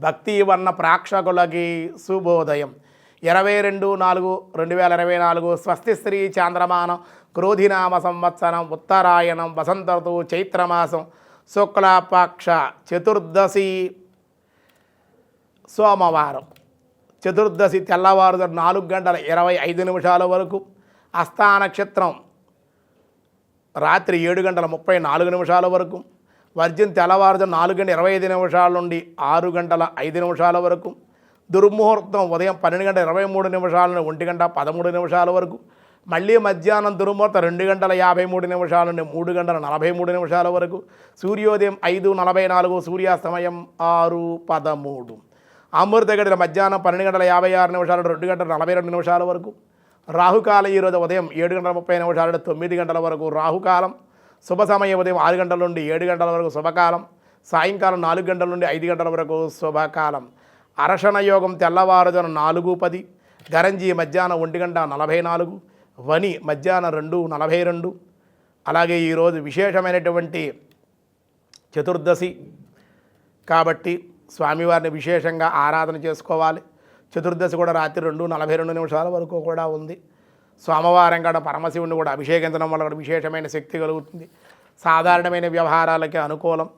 భక్తి వర్ణ ప్రేక్షకులకి శుభోదయం. 22/4/2024 స్వస్తి శ్రీ చాంద్రమానం క్రోధినామ సంవత్సరం ఉత్తరాయణం వసంత ఋతువు చైత్రమాసం శుక్లపక్ష చతుర్దశి సోమవారం. చతుర్దశి తెల్లవారు 4:25 వరకు, హస్తా నక్షత్రం రాత్రి 7:34 వరకు, వర్జం తెల్లవారుజాము 4:25 నుండి 6:05 వరకు, దుర్ముహూర్తం ఉదయం 12:23 నుండి 1:13 వరకు, మళ్ళీ మధ్యాహ్నం దుర్ముహూర్తం 2:53 నుండి 3:43 వరకు, సూర్యోదయం 5:44, సూర్యాస్తమయం 6:13. అమృత గడియలు మధ్యాహ్నం 12:56 నుండి 2:42 వరకు. రాహుకాలం ఈరోజు ఉదయం 7:30 నుండి 9 వరకు రాహుకాలం. శుభ సమయం ఉదయం 6 గంటల నుండి 7 గంటల వరకు శుభకాలం, సాయంకాలం 4 గంటల నుండి 5 గంటల వరకు శుభకాలం. అర్షణ యోగం తెల్లవారుజామున 4:10, గరంజి మధ్యాహ్నం 1:44, వని మధ్యాహ్నం 2:42. అలాగే ఈరోజు విశేషమైనటువంటి చతుర్దశి కాబట్టి స్వామివారిని విశేషంగా ఆరాధన చేసుకోవాలి. చతుర్దశి కూడా రాత్రి 2:42 వరకు కూడా ఉంది. సోమవారం కూడా పరమశివుని కూడా అభిషేకించడం వల్ల కూడా విశేషమైన శక్తి కలుగుతుంది. సాధారణమైన వ్యవహారాలకే అనుకూలం.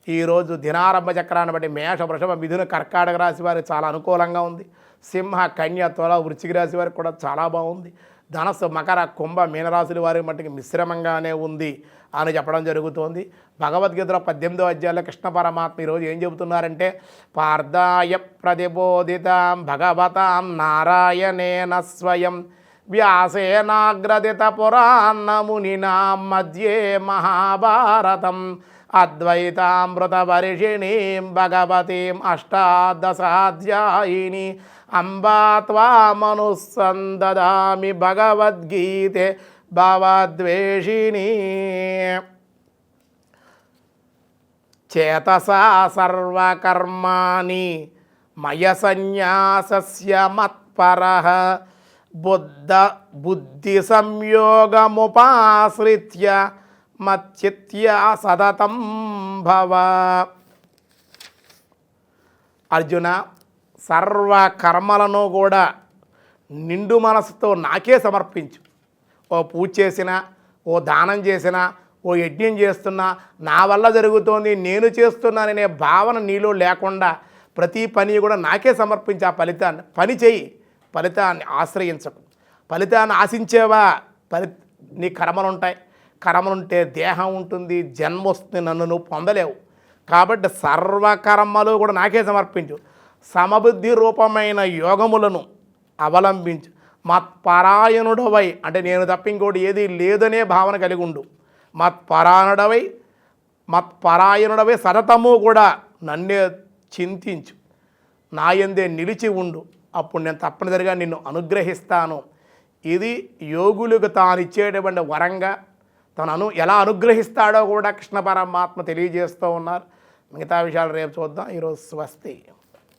ఈరోజు దినారంభ చక్రాన్ని బట్టి మేష, వృషభ, మిథున, కర్కాటక రాశి వారికి చాలా అనుకూలంగా ఉంది. సింహ, కన్య, తుల, వృశ్చిక రాశి వారికి కూడా చాలా బాగుంది. ధనస్సు, మకర, కుంభ, మీనరాశుల వారి మట్టికి మిశ్రమంగానే ఉంది అని చెప్పడం జరుగుతోంది. భగవద్గీతలో 18వ అధ్యాయంలో కృష్ణ పరమాత్మ ఈరోజు ఏం చెబుతున్నారంటే, పార్థాయ ప్రతిబోధితాం భగవతాం నారాయణేన స్వయం వ్యాసేనాగ్రదిత పురాణమునినా మధ్యే మహాభారతం అద్వైతామృతవర్షిణీం భగవతీం అష్టాదశాధ్యాయిని అంబా త్వామనుసందదామి భగవద్గీతే భవద్వేషిణీ. చేతసా సర్వకర్మాణి మయ సన్యాసస్య మత్పరః బుద్ధి సంయోగముపాశ్రిత్య మచ్చిత్య సతతం భవ. అర్జున, సర్వకర్మలను కూడా నిండు మనసుతో నాకే సమర్పించు. ఓ పూజ చేసినా, ఓ దానం చేసినా, ఓ యజ్ఞం చేస్తున్నా నా వల్ల జరుగుతోంది, నేను చేస్తున్నాననే భావన నీలో లేకుండా ప్రతి పని కూడా నాకే సమర్పించి ఆ ఫలితాన్ని పని చేయి. ఫలితాన్ని ఆశ్రయించకు. ఫలితాన్ని ఆశించేవా నీ కర్మలుంటాయి. కర్మలుంటే దేహం ఉంటుంది, జన్మ వస్తుంది, నన్ను నువ్వు పొందలేవు. కాబట్టి సర్వకర్మలు కూడా నాకే సమర్పించు. సమబుద్ధి రూపమైన యోగములను అవలంబించు. మత్పరాయణుడవై అంటే నేను తప్ప ఇంకోటి ఏది లేదనే భావన కలిగి ఉండు. మత్పరాయణుడవై సతతము కూడా నన్నే చింతించు. నా యందే నిలిచి ఉండు. అప్పుడు నేను తప్పనిసరిగా నిన్ను అనుగ్రహిస్తాను. ఇది యోగులకు తాను ఇచ్చేటువంటి వరంగా తనను ఎలా అనుగ్రహిస్తాడో కూడా కృష్ణ పరమాత్మ తెలియజేస్తూ ఉన్నారు. మిగతా విషయాలు రేపు చూద్దాం. ఈరోజు స్వస్తి.